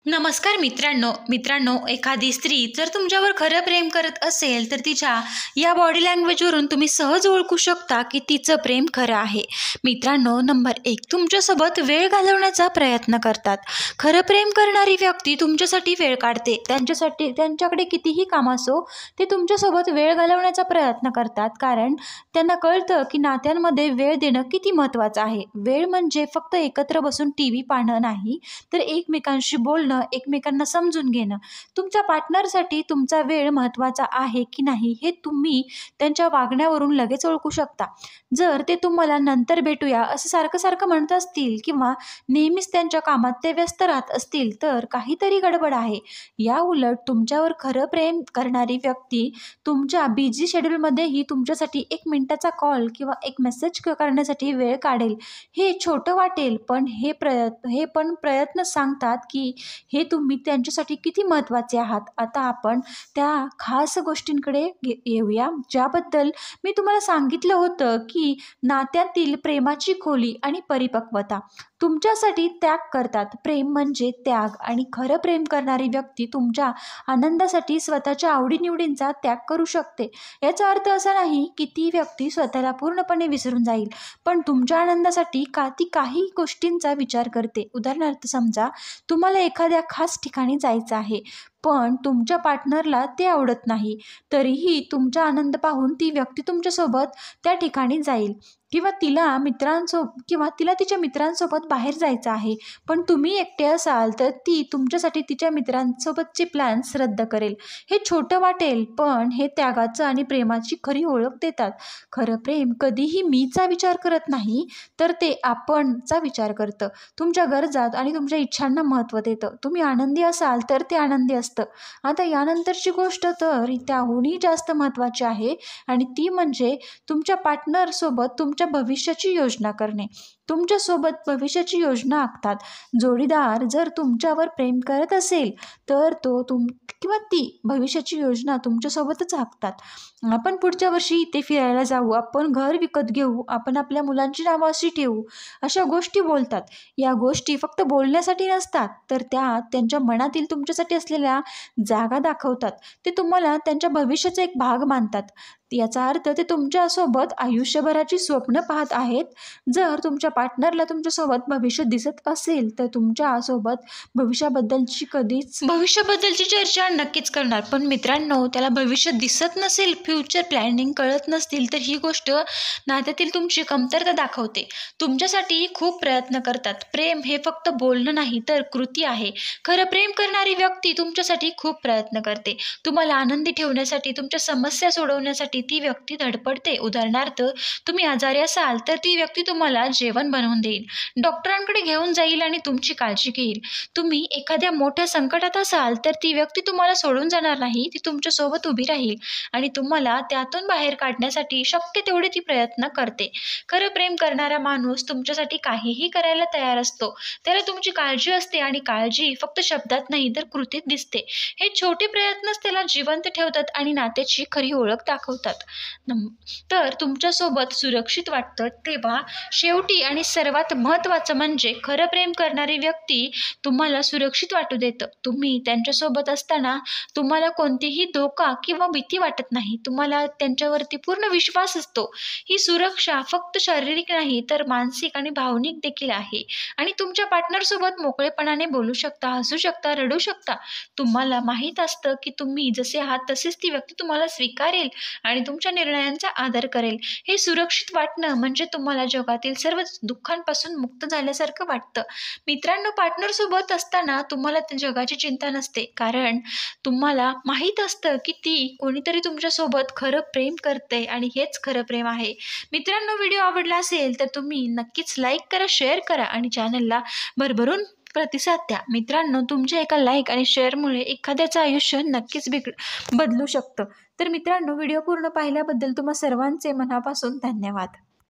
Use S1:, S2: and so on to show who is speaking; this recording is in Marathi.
S1: नमस्कार मित्रांनो एखादी स्त्री जर तुमच्यावर खरं प्रेम करत असेल तर तिच्या या बॉडी लँग्वेजवरून तुम्ही सहज ओळखू शकता की तिचं प्रेम खरं आहे. मित्रांनो, नंबर 1, तुमच्यासोबत वेळ घालवण्याचा प्रयत्न करतात. खरं प्रेम करणारी व्यक्ती तुमच्यासाठी वेळ काढते. त्यांच्याकडे कितीही काम असो, ते तुमच्यासोबत वेळ घालवण्याचा प्रयत्न करतात, कारण त्यांना कळतं की नात्यांमध्ये वेळ देणं किती महत्त्वाचं आहे. वेळ म्हणजे फक्त एकत्र बसून TV पाहणं नाही, तर एकमेकांशी बोलणं, एकमेकांना समजून घेणं. तुमच्या पार्टनरसाठी तुमचा वेळ महत्त्वाचा आहे की नाही हे तुम्ही त्यांच्या वागण्यावरून लगेच ओळखू शकता. जर ते तुम्हाला नंतर भेटूया असं सारखं म्हणत असतील किंवा नेहमीच त्यांच्या कामात ते व्यस्त राहत असतील तर काहीतरी गडबड आहे. या उलट तुमच्यावर खरं प्रेम करणारी व्यक्ती तुमच्या बिझी शेड्यूलमध्येही तुमच्यासाठी 1 मिनिटाचा कॉल किंवा एक मेसेज करण्यासाठी वेळ काढेल. हे छोटं वाटेल, पण हे प्रयत्न सांगतात की हे तुम्ही त्यांच्यासाठी किती महत्त्वाचे आहात. आता आपण त्या खास गोष्टींकडे येऊया, ज्याबद्दल मी तुम्हाला सांगितलं होतं की नात्यातील प्रेमाची खोली आणि परिपक्वता. तुमच्यासाठी त्याग करतात. प्रेम म्हणजे त्याग, आणि खरं प्रेम करणारी व्यक्ती तुमच्या आनंदासाठी स्वतःच्या आवडीनिवडींचा त्याग करू शकते. याचा अर्थ असा नाही की ती व्यक्ती स्वतःला पूर्णपणे विसरून जाईल, पण तुमच्या आनंदासाठी ती काही गोष्टींचा विचार करते. उदाहरणार्थ, समजा तुम्हाला एखाद्या खास ठिकाणी जायचं आहे, पण तुमच्या पार्टनरला ते आवडत नाही, तरीही तुमचा आनंद पाहून ती व्यक्ती तुमच्यासोबत त्या ठिकाणी जाईल. किंवा तिला तिच्या मित्रांसोबत बाहेर जायचं आहे, पण तुम्ही एकटे असाल तर ती तुमच्यासाठी तिच्या मित्रांसोबतचे प्लॅन्स रद्द करेल. हे छोटं वाटेल, पण हे त्यागाचं आणि प्रेमाची खरी ओळख देतात. खरं प्रेम कधीही मीचा विचार करत नाही, तर ते आपणचा विचार करतं. तुमच्या गरजा आणि तुमच्या इच्छांना महत्त्व देतं. तुम्ही आनंदी असाल तर ते आनंदी असतं. आता यानंतरची गोष्ट तर त्याहूनही जास्त महत्त्वाची आहे, आणि ती म्हणजे तुमच्या पार्टनरसोबत तुमच्या भविष्याची योजना करणे. तुमच्यासोबत भविष्याची योजना आखतात. जोडीदार जर तुमच्यावर प्रेम करत असेल तर किंवा ती भविष्याची योजना तुमच्यासोबतच आखतात. आपण पुढच्या वर्षी इथे फिरायला जाऊ, आपण घर विकत घेऊ, आपण आपल्या मुलांची नावं अशी ठेवू, अशा गोष्टी बोलतात. या गोष्टी फक्त बोलण्यासाठी नसतात, तर त्यांच्या मनातील तुमच्यासाठी असलेल्या जागा दाखवतात. ते तुम्हाला त्यांच्या भविष्याचा एक भाग मानतात. याचा अर्थ ते तुमच्यासोबत आयुष्यभराची स्वप्न पाहत आहेत. जर तुमच्या पार्टनरला तुमच्यासोबत भविष्य दिसत असेल तर तुमच्यासोबत भविष्याबद्दलची चर्चा नक्कीच करणार. पण मित्रांनो, त्याला भविष्य दिसत नसेल, फ्युचर प्लॅनिंग कळत नसतील, तर ही गोष्ट नात्यातील तुमची कमतरता दाखवते. तुमच्यासाठी खूप प्रयत्न करतात. प्रेम हे फक्त बोलणं नाही, तर कृती आहे. खरं प्रेम करणारी व्यक्ती तुमच्यासाठी खूप प्रयत्न करते. तुम्हाला आनंदी ठेवण्यासाठी, तुमच्या समस्या सोडवण्यासाठी ती व्यक्ती धडपडते. उदाहरणार्थ, तुम्ही आजारी असाल तर ती व्यक्ती तुम्हाला जेवण बनवून देईल, डॉक्टरांकडे घेऊन जाईल आणि तुमची काळजी घेईल. तुम्ही एखाद्या मोठ्या संकटात असाल तर ती व्यक्ती तुम्हाला सोडून जाणार नाही, ती तुमच्यासोबत उभी राहील आणि तुम्हाला त्यातून बाहेर काढण्यासाठी शक्य तेवढे ती प्रयत्न करते. खरं प्रेम करणारा माणूस तुमच्यासाठी काहीही करायला तयार असतो. त्याला तुमची काळजी असते, आणि काळजी फक्त शब्दात नाही तर कृतीत दिसते. हे छोटे प्रयत्नच त्याला जिवंत ठेवतात आणि नात्याची खरी ओळख दाखवतात. तर तुमच्यासोबत सुरक्षित वाटतं. तेव्हा शेवटी आणि सर्वात महत्त्वाचं म्हणजे खरं प्रेम करणारी व्यक्ती तुम्हाला सुरक्षित वाटू देतं. तुम्ही त्यांच्यासोबत असताना तुम्हाला कोणतीही धोका किंवा भीती वाटत नाही. तुम्हाला त्यांच्यावरती पूर्ण विश्वास असतो. ही सुरक्षा फक्त शारीरिक नाही तर मानसिक आणि भावनिक देखील आहे. आणि तुमच्या पार्टनरसोबत मोकळेपणाने बोलू शकता, हसू शकता, रडू शकता. तुम्हाला माहीत असतं की तुम्ही जसे आहात तसेच ती व्यक्ती तुम्हाला स्वीकारेल आणि तुमच्या निर्णयांचा आदर करेल. हे सुरक्षित वाटणं म्हणजे तुम्हाला जगातील सर्व दुःखांपासून मुक्त झाल्यासारखं वाटतं. मित्रांनो, पार्टनरसोबत असताना तुम्हाला जगाची चिंता नसते, कारण तुम्हाला माहीत असतं की कोणीतरी तुमच्यासोबत खरं प्रेम करते, आणि हेच खरं प्रेम आहे. मित्रांनो, व्हिडिओ आवडला असेल तर तुम्ही नक्कीच लाईक करा, शेअर करा आणि चॅनलला भरभरून प्रतिसाद द्या. मित्रांनो, तुमच्या एका लाईक आणि शेअरमुळे एखाद्याचं आयुष्य नक्कीच बदलू शकतं. तर मित्रांनो, व्हिडिओ पूर्ण पाहिल्याबद्दल तुम्हा सर्वांचे मनापासून धन्यवाद.